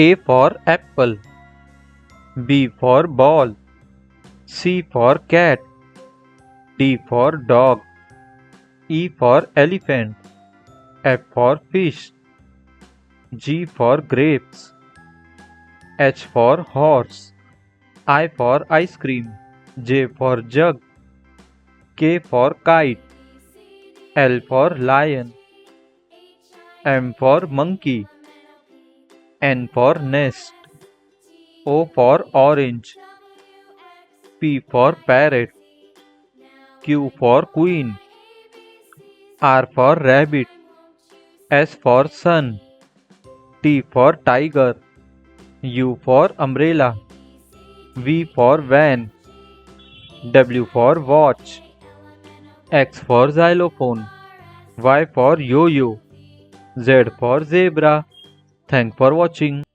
A for apple, B for ball, C for cat, D for dog, E for elephant, F for fish, G for grapes, H for horse, I for ice cream, J for jug, K for kite, L for lion, M for monkey, N for nest, O for orange, P for parrot, Q for queen, R for rabbit, S for sun, T for tiger, U for umbrella, V for van, W for watch, X for xylophone, Y for yo-yo, Z for zebra. Thanks for watching.